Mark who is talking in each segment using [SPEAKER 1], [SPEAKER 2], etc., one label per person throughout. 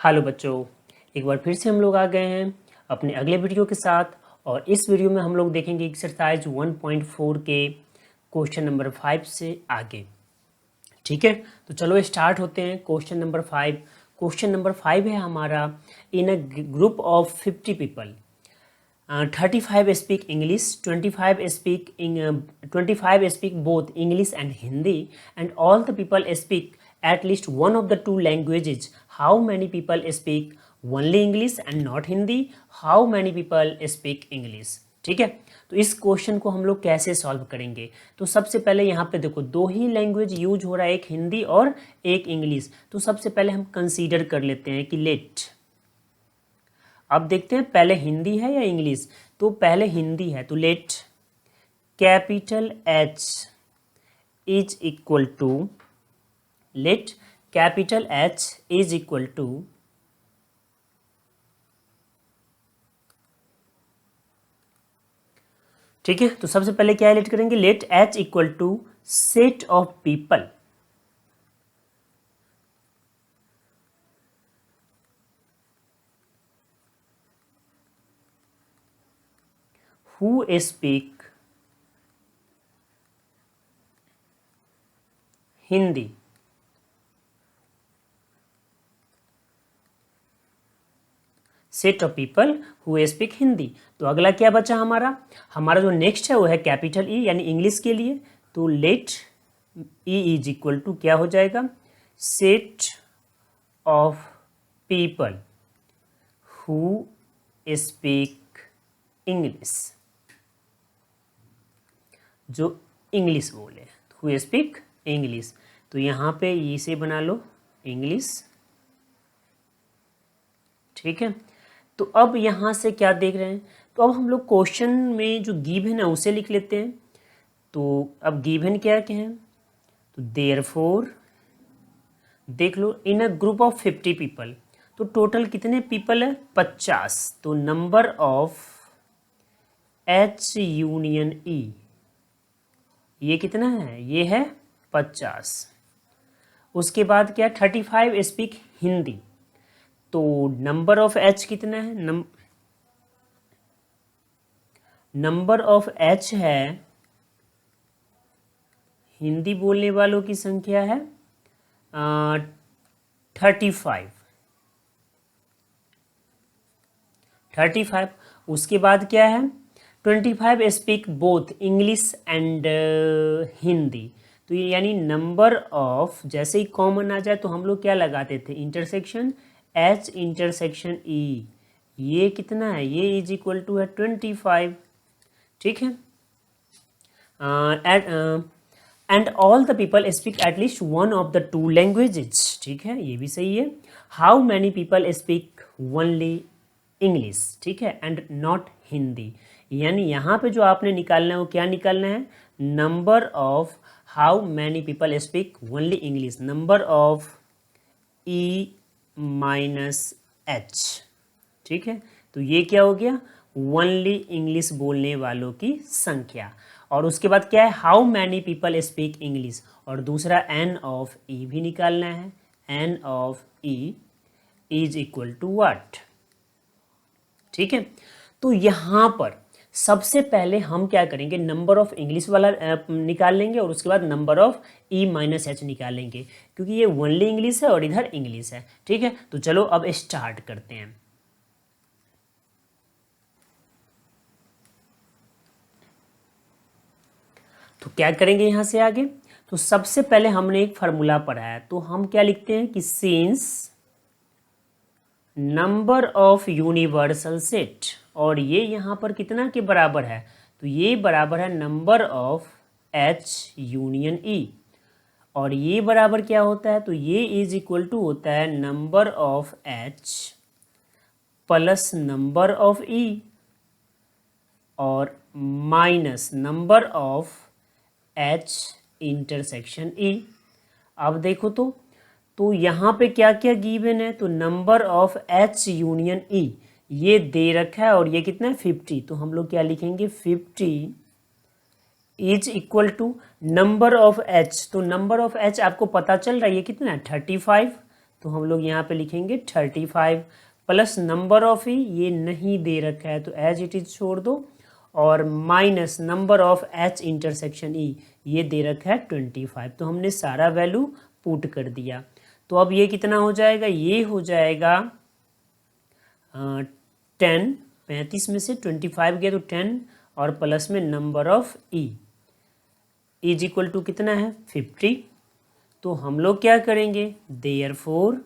[SPEAKER 1] Hello बच्चों, एक बार फिर से हम लोग आ गए हैं अपने अगले वीडियो के साथ। और इस वीडियो में हम लोग देखेंगे एक्सरसाइज 1.4 के क्वेश्चन नंबर 5 से आगे। ठीक है, तो चलो स्टार्ट होते हैं। Question number 5। क्वेश्चन नंबर 5 है हमारा, in a group of 50 people 35 speak English, 25 speak both English and Hindi, and all the people speak at least one of the two languages. How many people speak only English and not Hindi? How many people speak English? ठीक है, तो इस question को हम लोग कैसे solve करेंगे? तो सबसे पहले यहाँ पे देखो, दो ही लैंग्वेज यूज हो रहा है, एक हिंदी और एक इंग्लिश। तो सबसे पहले हम कंसीडर कर लेते हैं कि लेट, अब देखते हैं पहले हिंदी है या इंग्लिश। तो पहले हिंदी है, तो let capital H is equal to, let capital H is equal to ठीक है। तो सबसे पहले क्या लेट करेंगे, let H equal to set of people, who speak Hindi. Set of people who speak Hindi. तो अगला क्या बचा हमारा जो नेक्स्ट है वो है कैपिटल ई, यानी इंग्लिश के लिए। तो let E is equal to क्या हो जाएगा, set of people who speak English, जो इंग्लिश बोले, हु स्पीक इंग्लिश। तो यहाँ पे इसे बना लो इंग्लिश। ठीक है, तो अब यहाँ से क्या देख रहे हैं, तो अब हम लोग क्वेश्चन में जो गिवन है उसे लिख लेते हैं। तो अब गिवन क्या है, तो देयरफॉर देख लो, इन अ ग्रुप ऑफ 50 पीपल, तो टोटल कितने पीपल है, 50। तो number of H union E, ये कितना है, ये है 50। उसके बाद क्या, 35 स्पीक हिंदी। तो नंबर ऑफ एच कितना है, नंबर ऑफ एच है, हिंदी बोलने वालों की संख्या है 35। उसके बाद क्या है, 25 speak both English and Hindi. तो ये यानी नंबर ऑफ, जैसे ही कॉमन आ जाए तो हम लोग क्या लगाते थे, इंटरसेक्शन एच इंटरसेक्शन ई। ये कितना है, ये इज इक्वल टू है 25। ठीक है, and all the people speak at least one of the two languages. ठीक है, ये भी सही है। How many people speak only English, ठीक है, एंड नॉट हिंदी। यानी यहाँ पे जो आपने निकालना है वो क्या निकालना है, number of how many people speak only English, number of E minus H. ठीक है, तो ये क्या हो गया, ओनली इंग्लिश बोलने वालों की संख्या। और उसके बाद क्या है, how many people speak English, और दूसरा एन ऑफ ई भी निकालना है। N of E is equal to what. ठीक है, तो यहाँ पर सबसे पहले हम क्या करेंगे, नंबर ऑफ इंग्लिश वाला निकाल लेंगे और उसके बाद number of E minus H निकालेंगे, क्योंकि ये ओनली इंग्लिश है और इधर इंग्लिश है। ठीक है, तो चलो अब स्टार्ट करते हैं। तो क्या करेंगे यहाँ से आगे, तो सबसे पहले हमने एक फार्मूला पढ़ा है, तो हम क्या लिखते हैं कि since number of universal set, और ये यहाँ पर कितना के बराबर है, तो ये बराबर है नंबर ऑफ एच यूनियन ई। और ये बराबर क्या होता है, तो ये इज इक्वल टू होता है number of H plus number of E और minus number of H intersection E. अब देखो तो यहाँ पे क्या क्या गिवन है, तो number of H union E ये दे रखा है, और ये कितना है 50। तो हम लोग क्या लिखेंगे, 50 is equal to number of H. तो नंबर ऑफ एच आपको पता चल रहा है ये कितना है 35। तो हम लोग यहाँ पे लिखेंगे 35 प्लस नंबर ऑफ ई, ये नहीं दे रखा है तो एज इट इज छोड़ दो, और minus number of H intersection ई, ये दे रखा है 25। तो हमने सारा वैल्यू पुट कर दिया। तो अब ये कितना हो जाएगा, ये हो जाएगा 10, 35 में से 25 गया तो 10, और प्लस में number of E is equal to कितना है 50। तो हम लोग क्या करेंगे, देयरफॉर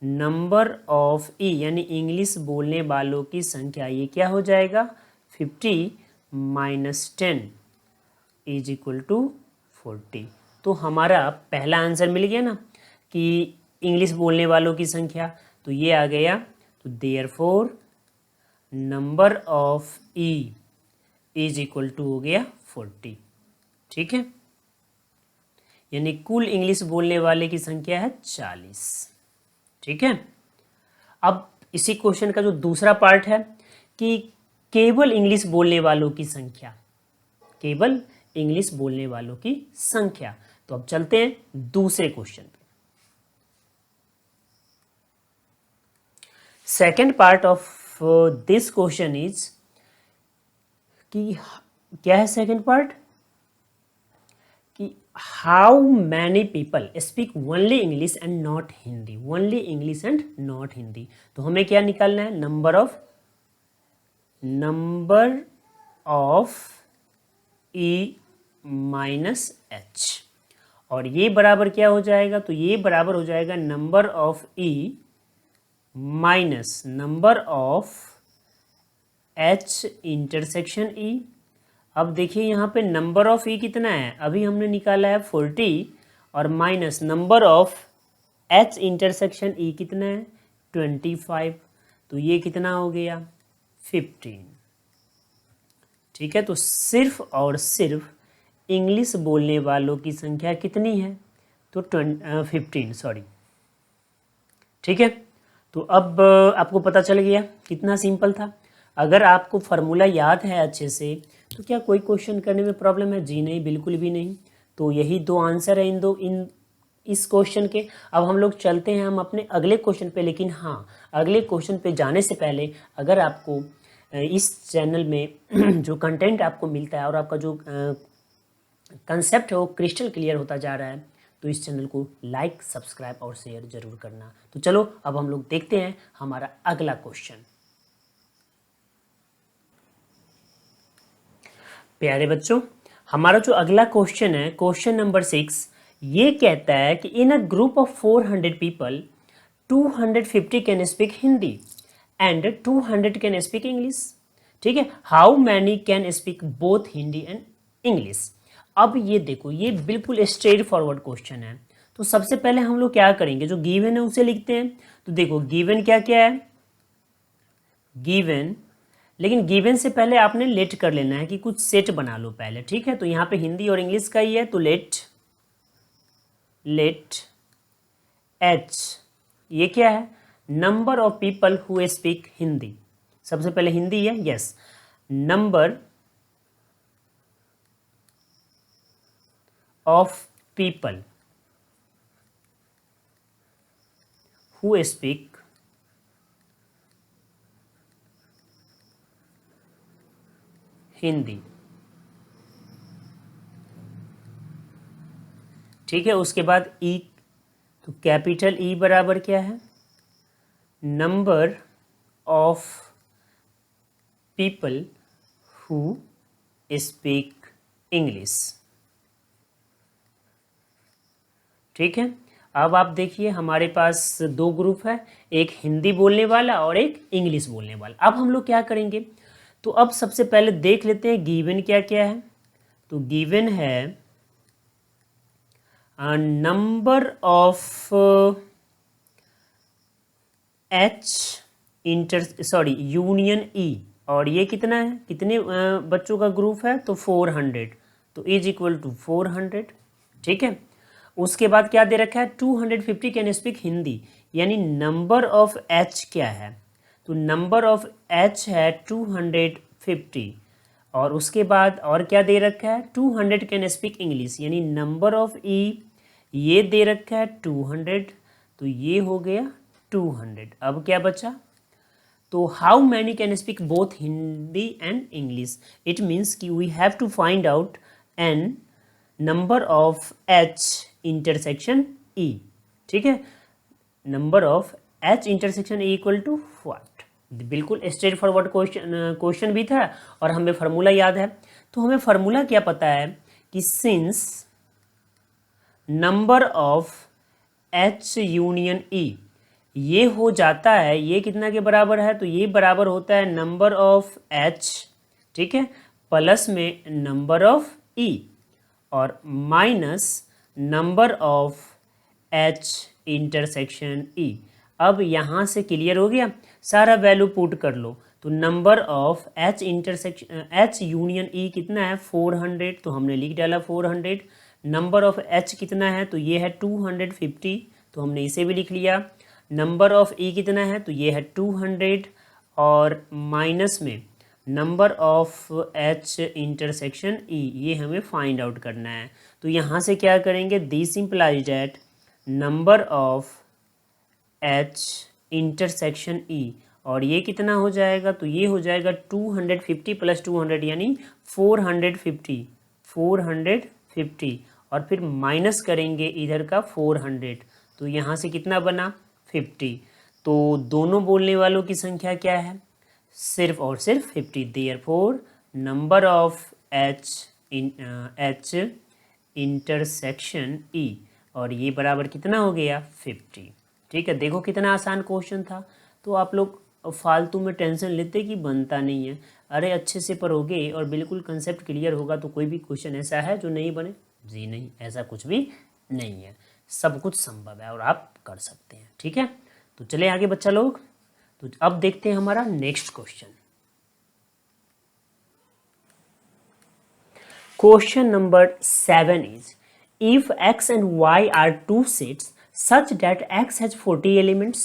[SPEAKER 1] नंबर ऑफ ई यानी इंग्लिश बोलने वालों की संख्या, ये क्या हो जाएगा 50 माइनस 10 इज इक्वल टू 40। तो हमारा पहला आंसर मिल गया ना कि इंग्लिश बोलने वालों की संख्या, तो ये आ गया। तो therefore number of E is equal to हो गया 40। ठीक है, यानी कुल इंग्लिश बोलने वाले की संख्या है 40। ठीक है, अब इसी क्वेश्चन का जो दूसरा पार्ट है कि केवल इंग्लिश बोलने वालों की संख्या, केवल इंग्लिश बोलने वालों की संख्या। तो अब चलते हैं दूसरे क्वेश्चन पे। Second part of this question is कि क्या है सेकेंड पार्ट, कि how many people speak only English and not Hindi, only English and not Hindi. तो हमें क्या निकालना है, number of E minus H, और ये बराबर क्या हो जाएगा, तो ये बराबर हो जाएगा number of E minus number of H intersection E. अब देखिए यहाँ पे नंबर ऑफ ई कितना है, अभी हमने निकाला है 40, और minus number of H intersection ई कितना है 25, तो ये कितना हो गया 15। ठीक है, तो सिर्फ और सिर्फ इंग्लिश बोलने वालों की संख्या कितनी है, तो 15 सॉरी। ठीक है, तो अब आपको पता चल गया, कितना सिंपल था। अगर आपको फार्मूला याद है अच्छे से तो क्या कोई क्वेश्चन करने में प्रॉब्लम है, जी नहीं, बिल्कुल भी नहीं। तो यही दो आंसर है इस क्वेश्चन के। अब हम लोग चलते हैं हम अपने अगले क्वेश्चन पे, लेकिन हाँ, अगले क्वेश्चन पे जाने से पहले अगर आपको इस चैनल में जो कंटेंट आपको मिलता है और आपका जो कंसेप्ट है वो क्रिस्टल क्लियर होता जा रहा है, तो इस चैनल को लाइक, सब्सक्राइब और शेयर जरूर करना। तो चलो अब हम लोग देखते हैं हमारा अगला क्वेश्चन। प्यारे बच्चों, हमारा जो अगला क्वेश्चन है, क्वेश्चन नंबर 6, ये कहता है कि in a group of 400 people 250 can speak Hindi and 200 can speak English. ठीक है, how many can speak both Hindi and English. अब ये देखो, ये बिल्कुल स्ट्रेट फॉरवर्ड क्वेश्चन है। तो सबसे पहले हम लोग क्या करेंगे, जो गिवन है उसे लिखते हैं। तो देखो गिवन क्या क्या है, गिवन, लेकिन गिवन से पहले आपने लेट कर लेना है कि कुछ सेट बना लो पहले। ठीक है, तो यहाँ पे हिंदी और इंग्लिश का ही है, तो लेट एच, ये क्या है, number of people who speak Hindi. सबसे पहले हिंदी है, yes, number of people who speak Hindi. ठीक है, उसके बाद ई, तो कैपिटल ई बराबर क्या है, number of people who speak English. ठीक है, अब आप देखिए हमारे पास दो ग्रुप है, एक हिंदी बोलने वाला और एक इंग्लिश बोलने वाला। अब हम लोग क्या करेंगे, तो अब सबसे पहले देख लेते हैं गिवन क्या क्या है। तो गिवन है नंबर ऑफ एच यूनियन ई, और ये कितना है, कितने बच्चों का ग्रुप है, तो 400, तो इज इक्वल टू 400। ठीक है, उसके बाद क्या दे रखा है, 250 कैन स्पीक हिंदी, यानी नंबर ऑफ एच क्या है, तो नंबर ऑफ एच है 250, और उसके बाद और क्या दे रखा है, 200 कैन स्पीक इंग्लिश, यानी नंबर ऑफ ई ये दे रखा है 200, तो ये हो गया 200। अब क्या बचा, तो how many can speak both Hindi and English, it means कि we have to find out an number of H intersection E. ठीक है, number of H intersection E equal to what. बिल्कुल स्ट्रेट फॉरवर्ड क्वेश्चन भी था और हमें formula याद है। तो हमें फार्मूला क्या पता है कि since number of H union E ये हो जाता है, ये कितना के बराबर है, तो ये बराबर होता है नंबर ऑफ एच, ठीक है, प्लस में नंबर ऑफ ई और minus number of H intersection E. अब यहाँ से क्लियर हो गया, सारा वैल्यू पुट कर लो। तो number of H intersection H union E कितना है 400, तो हमने लिख डाला 400। नंबर ऑफ एच कितना है, तो ये है 250, तो हमने इसे भी लिख लिया। नंबर ऑफ ई कितना है, तो ये है 200 और माइनस में नंबर ऑफ एच इंटरसेक्शन ई, ये हमें फाइंड आउट करना है। तो यहाँ से क्या करेंगे, this implies that number of H intersection ई, और ये कितना हो जाएगा, तो ये हो जाएगा 250 प्लस 200 यानी 450 और फिर माइनस करेंगे इधर का 400, तो यहाँ से कितना बना 50। तो दोनों बोलने वालों की संख्या क्या है, सिर्फ और सिर्फ 50। Therefore number of H intersection ई, और ये बराबर कितना हो गया 50। ठीक है, देखो कितना आसान क्वेश्चन था। तो आप लोग फालतू में टेंशन लेते कि बनता नहीं है, अरे अच्छे से पढ़ोगे और बिल्कुल कंसेप्ट क्लियर होगा तो कोई भी क्वेश्चन ऐसा है जो नहीं बने, जी नहीं, ऐसा कुछ भी नहीं है, सब कुछ संभव है और आप कर सकते हैं। ठीक है, तो चले आगे बच्चा लोग। तो अब देखते हैं हमारा next question. Question number 7 is if x and y are two sets such that x has 40 elements,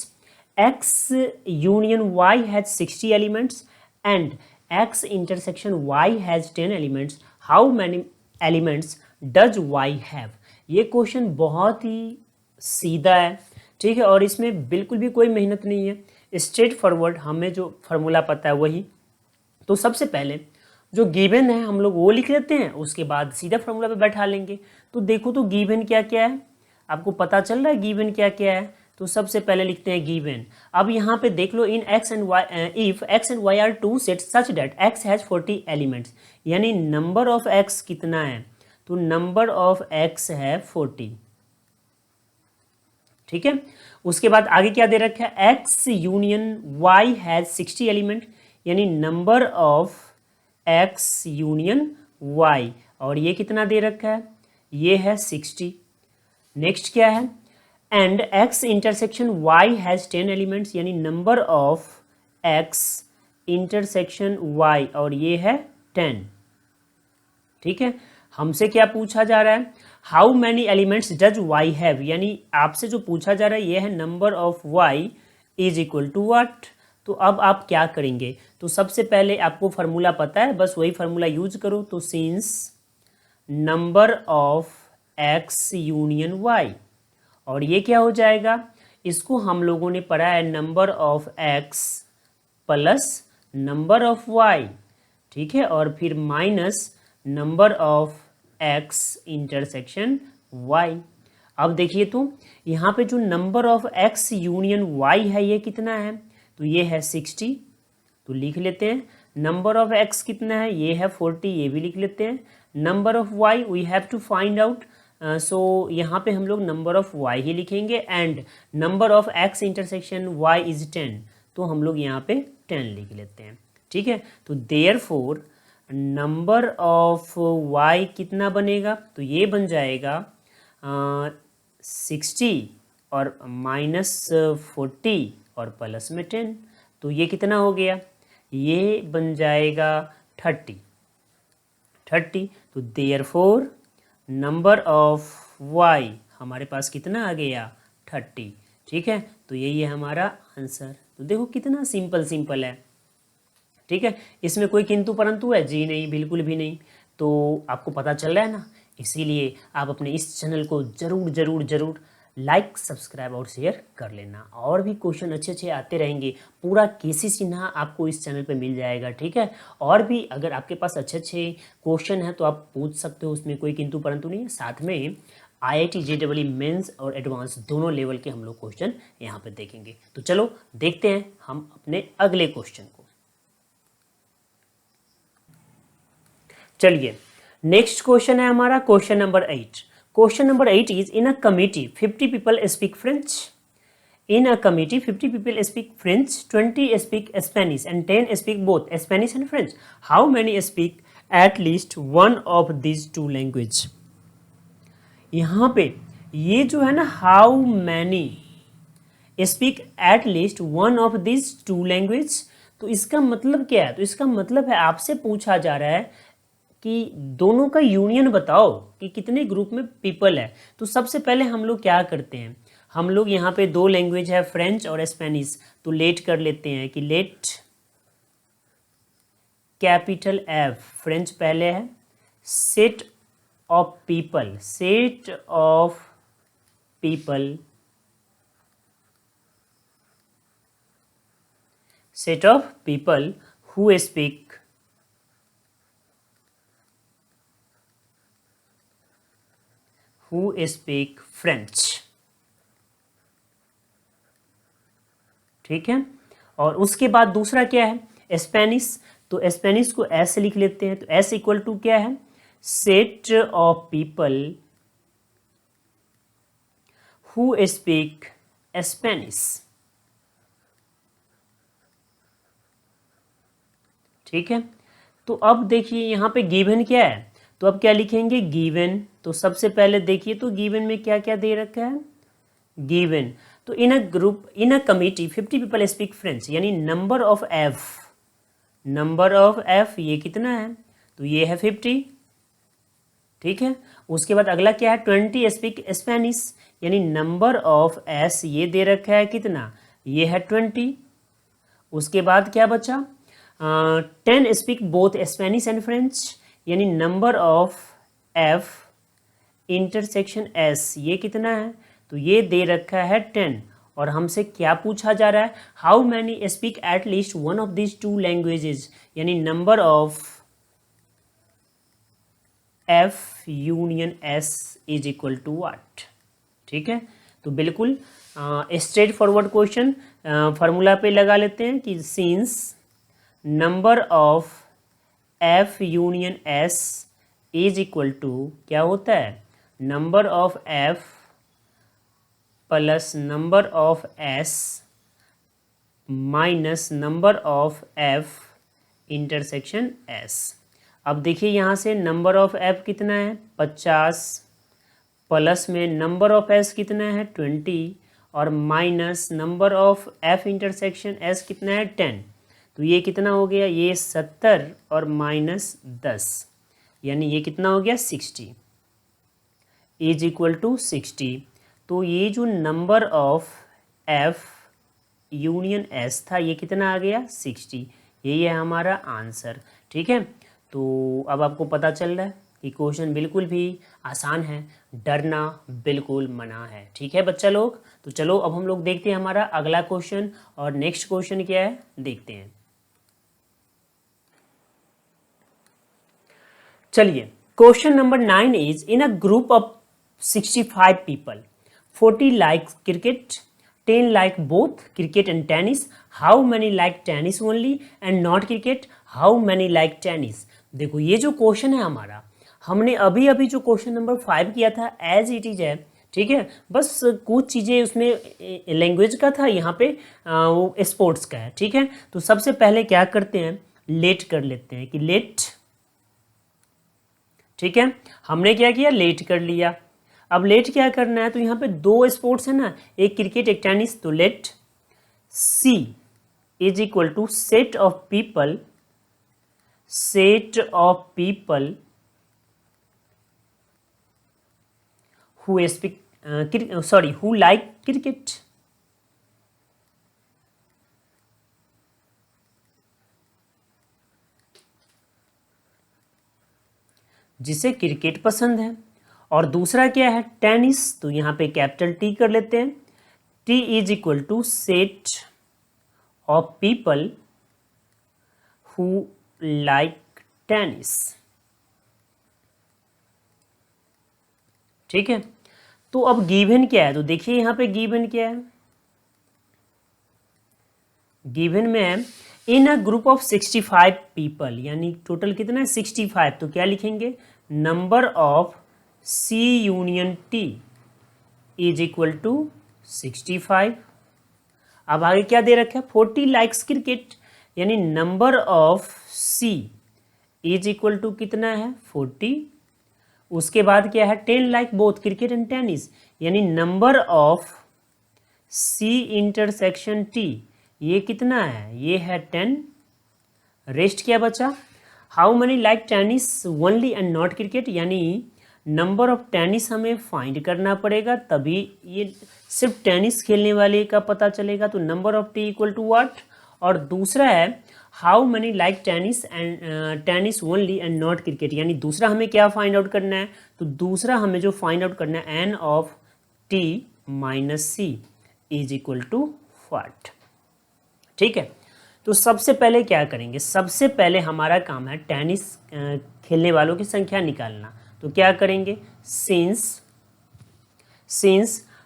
[SPEAKER 1] x union y has 60 elements and x intersection y has 10 elements, how many elements does y have? ये question बहुत ही सीधा है, ठीक है, और इसमें बिल्कुल भी कोई मेहनत नहीं है, स्ट्रेट फॉरवर्ड, हमें जो फार्मूला पता है वही। तो सबसे पहले जो गिवन है हम लोग वो लिख लेते हैं, उसके बाद सीधा फार्मूला पे बैठा लेंगे। तो देखो तो गिवन क्या क्या है, आपको पता चल रहा है गिवन क्या क्या है। तो सबसे पहले लिखते हैं गिवन। अब यहाँ पे देख लो, in X and Y, if X and Y are two sets such that X has 40 elements, यानी नंबर ऑफ एक्स कितना है, तो नंबर ऑफ एक्स है 40। ठीक है, उसके बाद आगे क्या दे रखा है, X union Y has 60 element, यानी number of X union Y, और ये कितना दे रखा है, ये है 60। नेक्स्ट क्या है, and X intersection Y has 10 elements, यानी number of X intersection Y, और ये है 10। ठीक है, हमसे क्या पूछा जा रहा है, how many elements does Y have, यानी आपसे जो पूछा जा रहा है ये है number of Y is equal to what. तो अब आप क्या करेंगे, तो सबसे पहले आपको फार्मूला पता है, बस वही फार्मूला यूज करो। तो since number of X union Y, और ये क्या हो जाएगा, इसको हम लोगों ने पढ़ा है number of X plus number of Y, ठीक है, और फिर minus number of X intersection Y. अब देखिए तो यहाँ पे जो number of X union Y है ये कितना है, तो ये है 60, तो लिख लेते हैं। नंबर ऑफ एक्स कितना है, ये है 40, ये भी लिख लेते हैं। Number of Y we have to find out, so यहाँ पे हम लोग नंबर ऑफ वाई ही लिखेंगे, and number of X intersection Y is 10, तो हम लोग यहाँ पे 10 लिख लेते हैं। ठीक है, तो देयरफॉर नंबर ऑफ वाई कितना बनेगा, तो ये बन जाएगा 60 और माइनस 40 और प्लस में 10, तो ये कितना हो गया, ये बन जाएगा 30। तो देयरफॉर नंबर ऑफ वाई हमारे पास कितना आ गया 30। ठीक है, तो यही है हमारा आंसर। तो देखो कितना सिंपल है। ठीक है, इसमें कोई किंतु परंतु है, जी नहीं, बिल्कुल भी नहीं। तो आपको पता चल रहा है ना, इसीलिए आप अपने इस चैनल को ज़रूर लाइक सब्सक्राइब और शेयर कर लेना। और भी क्वेश्चन अच्छे अच्छे आते रहेंगे, पूरा केसी सिन्हा आपको इस चैनल पे मिल जाएगा, ठीक है। और भी अगर आपके पास अच्छे अच्छे क्वेश्चन हैं तो आप पूछ सकते हो, उसमें कोई किंतु परंतु नहीं है। साथ में IIT JEE मेंस और एडवांस दोनों लेवल के हम लोग क्वेश्चन यहाँ पे देखेंगे। तो चलो देखते हैं हम अपने अगले क्वेश्चन को। चलिए नेक्स्ट क्वेश्चन है हमारा question number 8। Question number 8 is in a committee 50 people speak French. In a committee, 50 people speak French, 20 speak Spanish, and 10 speak both Spanish and French. How many speak at least one of these two language? यहाँ पे ये जो है ना, how many speak at least one of these two language, तो इसका मतलब क्या है? तो इसका मतलब है आपसे पूछा जा रहा है कि दोनों का यूनियन बताओ कि कितने ग्रुप में पीपल है। तो सबसे पहले हम लोग क्या करते हैं, हम लोग यहाँ पे दो लैंग्वेज है फ्रेंच और स्पेनिश, तो लेट कर लेते हैं कि लेट कैपिटल F फ्रेंच पहले है, set of people, set of people, set of people who speak French, ठीक है। और उसके बाद दूसरा क्या है, स्पेनिश। तो स्पेनिश को ऐसे लिख लेते हैं, तो एस इक्वल टू क्या है, set of people who speak Spanish, ठीक है। तो अब देखिए यहाँ पे गिवन क्या है, तो अब क्या लिखेंगे, गिवन। तो सबसे पहले देखिए तो गिवन में क्या क्या दे रखा है, गिवन। तो in a group, in a committee 50 people speak French, यानी number of F, number of F ये कितना है, तो ये है 50, ठीक है। उसके बाद अगला क्या है, 20 स्पीक स्पेनिश, यानी नंबर ऑफ एस ये दे रखा है कितना, ये है 20। उसके बाद क्या बचा, 10 speak both Spanish and French, यानी number of F intersection S ये कितना है, तो ये दे रखा है 10। और हमसे क्या पूछा जा रहा है, how many speak at least one of this two languages, यानी number of F union S is equal to what, ठीक है। तो बिल्कुल स्ट्रेट फॉरवर्ड क्वेश्चन, फार्मूला पे लगा लेते हैं कि since number of F union S is equal to क्या होता है, number of F plus number of S minus number of F intersection S. अब देखिए यहाँ से नंबर ऑफ एफ कितना है 50, प्लस में नंबर ऑफ एस कितना है 20, और minus number of F intersection S कितना है 10। तो ये कितना हो गया, ये 70 और माइनस 10, यानी ये कितना हो गया 60 इज इक्वल टू 60। तो ये जो number of F union S था ये कितना आ गया 60, यही है हमारा आंसर, ठीक है। तो अब आपको पता चल रहा है कि क्वेश्चन बिल्कुल भी आसान है, डरना बिल्कुल मना है, ठीक है बच्चा लोग। तो चलो अब हम लोग देखते हैं हमारा अगला क्वेश्चन, और नेक्स्ट क्वेश्चन क्या है देखते हैं। चलिए question number 9 is in a group of 65 people, 40 like cricket, 10 like both cricket and tennis. How many like tennis only and not cricket? How many like tennis? देखो ये जो क्वेश्चन है हमारा, हमने अभी अभी जो क्वेश्चन नंबर 5 किया था एज इट इज है, ठीक है। बस कुछ चीज़ें उसमें लैंग्वेज का था, यहाँ पे वो स्पोर्ट्स का है, ठीक है। तो सबसे पहले क्या करते हैं, लेट कर लेते हैं कि लेट, ठीक है। हमने क्या किया, लेट कर लिया। अब लेट क्या करना है, तो यहाँ पे दो स्पोर्ट्स है ना, एक क्रिकेट एक टेनिस, तो let C is equal to set of people, set of people who speak sorry who like cricket, जिसे क्रिकेट पसंद है। और दूसरा क्या है टेनिस, तो यहाँ पे कैपिटल टी कर लेते हैं। T is equal to set of people who like tennis. ठीक है, तो अब गिवन क्या है, तो देखिए यहाँ पे गिवन क्या है, गिवन में है in a group of 65 people, यानी टोटल कितना है 65, तो क्या लिखेंगे number of C union T is equal to 65। अब आगे क्या दे रखा है 40 लाइक्स क्रिकेट, यानी number of C is equal to कितना है 40। उसके बाद क्या है 10 like both cricket and tennis, यानी number of C intersection T ये कितना है, ये है 10। रेस्ट क्या बचा, how many like tennis only and not cricket, यानी नंबर ऑफ टेनिस हमें फाइंड करना पड़ेगा, तभी ये सिर्फ टेनिस खेलने वाले का पता चलेगा। तो number of T equal to what, और दूसरा है how many like tennis and tennis only and not cricket, यानी दूसरा हमें क्या फाइंड आउट करना है, तो दूसरा हमें जो फाइंड आउट करना है N of T minus C is equal to what. ठीक है, तो सबसे पहले क्या करेंगे, सबसे पहले हमारा काम है टेनिस खेलने वालों की संख्या निकालना। तो क्या करेंगे since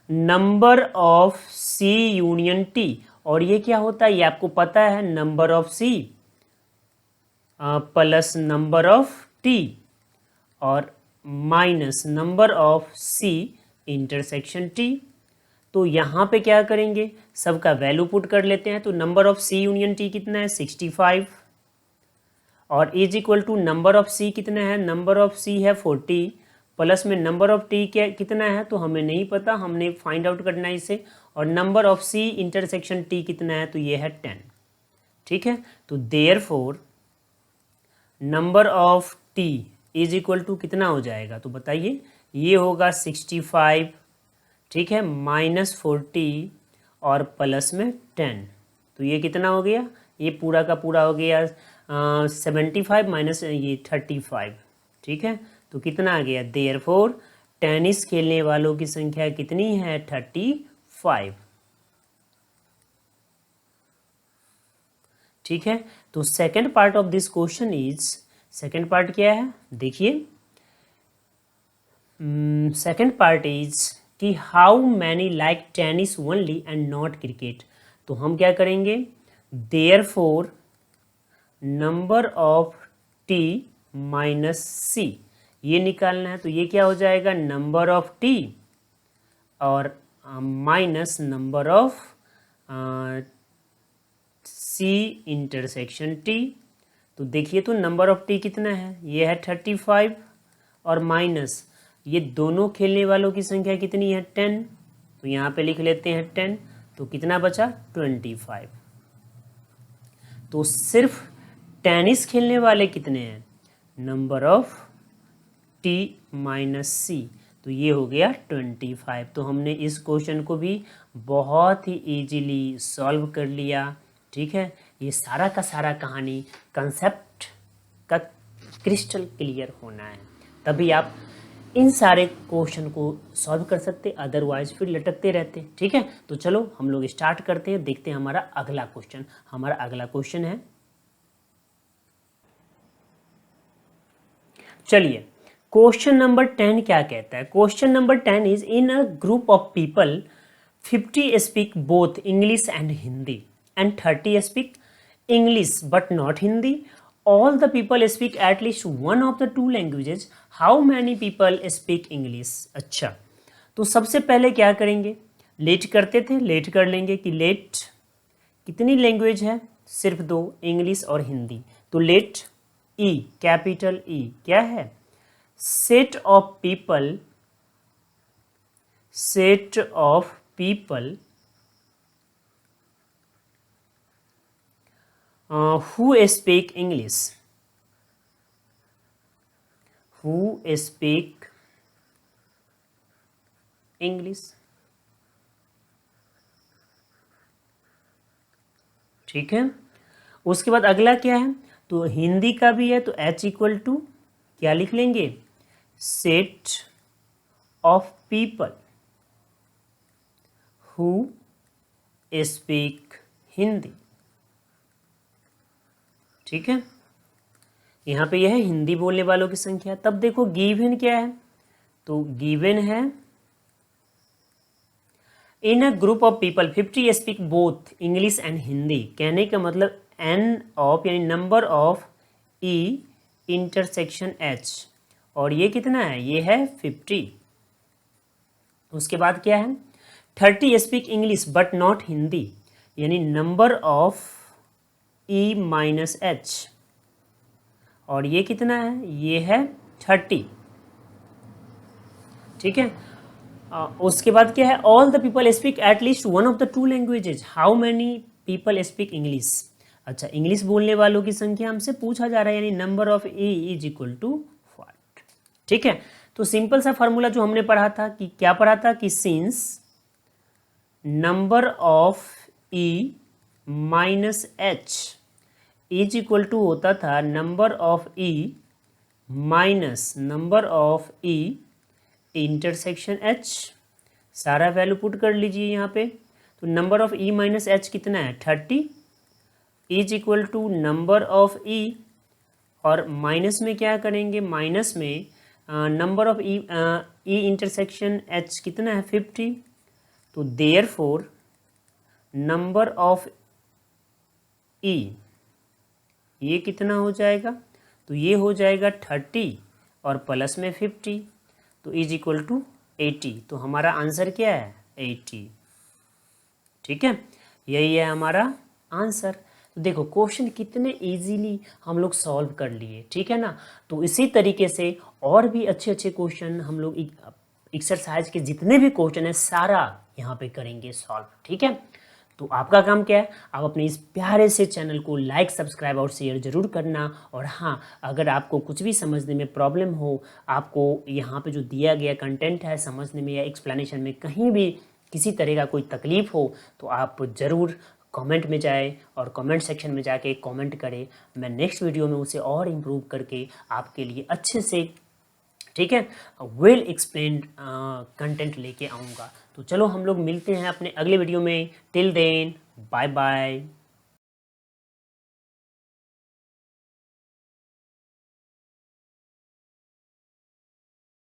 [SPEAKER 1] number of C union T, और ये क्या होता है ये आपको पता है, number of C plus number of T और minus number of C intersection T. तो यहाँ पे क्या करेंगे सबका वैल्यू पुट कर लेते हैं। तो number of C union T कितना है 65, और is equal to number of C कितना है, नंबर ऑफ सी है 40 प्लस में नंबर ऑफ टी क्या कितना है तो हमें नहीं पता, हमने फाइंड आउट करना है इसे, और number of C intersection T कितना है तो ये है 10। ठीक है, तो therefore number of T is equal to कितना हो जाएगा, तो बताइए ये होगा 65, ठीक है, माइनस 40 और प्लस में 10, तो ये कितना हो गया, ये पूरा का पूरा हो गया 75 माइनस ये 35। ठीक है, तो कितना आ गया, देयरफॉर टेनिस खेलने वालों की संख्या कितनी है 35। ठीक है, तो second part of this question is, second part क्या है देखिए, सेकंड पार्ट इज कि how many like tennis only and not cricket. तो हम क्या करेंगे, therefore number of T minus C ये निकालना है। तो ये क्या हो जाएगा, नंबर ऑफ टी और minus number of C intersection T. तो देखिए तो नंबर ऑफ टी कितना है, ये है 35 और माइनस ये दोनों खेलने वालों की संख्या कितनी है 10, तो यहाँ पे लिख लेते हैं 10, तो कितना बचा 25। तो सिर्फ टेनिस खेलने वाले कितने हैं, नंबर ऑफ टी माइनस सी, तो ये हो गया 25। तो हमने इस क्वेश्चन को भी बहुत ही इजीली सॉल्व कर लिया। ठीक है, ये सारा का सारा कहानी कंसेप्ट का क्रिस्टल क्लियर होना है, तभी आप इन सारे क्वेश्चन को सॉल्व कर सकते, अदरवाइज फिर लटकते रहते। ठीक है, तो चलो हम लोग स्टार्ट करते हैं, देखते हैं हमारा अगला क्वेश्चन। हमारा अगला क्वेश्चन है, चलिए क्वेश्चन नंबर 10 क्या कहता है। Question number 10 is in a group of people 50 speak both English and Hindi and 30 speak English but not Hindi. All the people speak at least one of the two languages. How many people speak English? अच्छा, तो सबसे पहले क्या करेंगे, late करते थे, late कर लेंगे कि लेट कितनी लैंग्वेज है, सिर्फ दो, इंग्लिश और हिंदी। तो लेट ई, कैपिटल ई क्या है, set of people, set of people who speak English, who speak English। ठीक है, उसके बाद अगला क्या है, तो हिंदी का भी है, तो H इक्वल टू क्या लिख लेंगे, set of people who speak Hindi. ठीक है, यहाँ पे यह है हिंदी बोलने वालों की संख्या। तब देखो गिवन क्या है, तो गिवन है in a group of people 50 speak both English and Hindi. कहने का मतलब एन ऑफ यानी number of E intersection H, और ये कितना है, ये है 50। उसके बाद क्या है 30 speak English but not Hindi, यानी number of E minus H, और ये कितना है, ये है 30। ठीक है, उसके बाद क्या है all the people speak at least one of the two languages, how many people speak English. अच्छा, इंग्लिश बोलने वालों की संख्या हमसे पूछा जा रहा है, यानी number of E is equal to 4। ठीक है, तो सिंपल सा फॉर्मूला जो हमने पढ़ा था कि क्या पढ़ा था कि since number of E minus H is equal to होता था number of E minus number of E intersection H. सारा वैल्यू पुट कर लीजिए यहाँ पे, तो number of E minus H कितना है 30 is equal to number of E, और माइनस में क्या करेंगे, माइनस में number of E intersection H कितना है 50, तो देयरफॉर नंबर ऑफ ई ये कितना हो जाएगा, तो ये हो जाएगा 30 और प्लस में 50, तो इज इक्वल टू 80। तो हमारा आंसर क्या है 80। ठीक है, यही है हमारा आंसर। तो देखो क्वेश्चन कितने इजीली हम लोग सॉल्व कर लिए। ठीक है ना, तो इसी तरीके से और भी अच्छे अच्छे क्वेश्चन हम लोग एक्सरसाइज के जितने भी क्वेश्चन है सारा यहाँ पे करेंगे सॉल्व। ठीक है, तो आपका काम क्या है, आप अपने इस प्यारे से चैनल को लाइक सब्सक्राइब और शेयर जरूर करना। और हाँ, अगर आपको कुछ भी समझने में प्रॉब्लम हो, आपको यहाँ पे जो दिया गया कंटेंट है समझने में या एक्सप्लेनेशन में कहीं भी किसी तरह का कोई तकलीफ हो, तो आप ज़रूर कमेंट में जाए और कमेंट सेक्शन में जाके कमेंट करें। मैं नेक्स्ट वीडियो में उसे और इम्प्रूव करके आपके लिए अच्छे से, ठीक है, वेल एक्सप्लेन्ड कंटेंट लेके आऊँगा। तो चलो हम लोग मिलते हैं अपने अगले वीडियो में। Till then bye bye.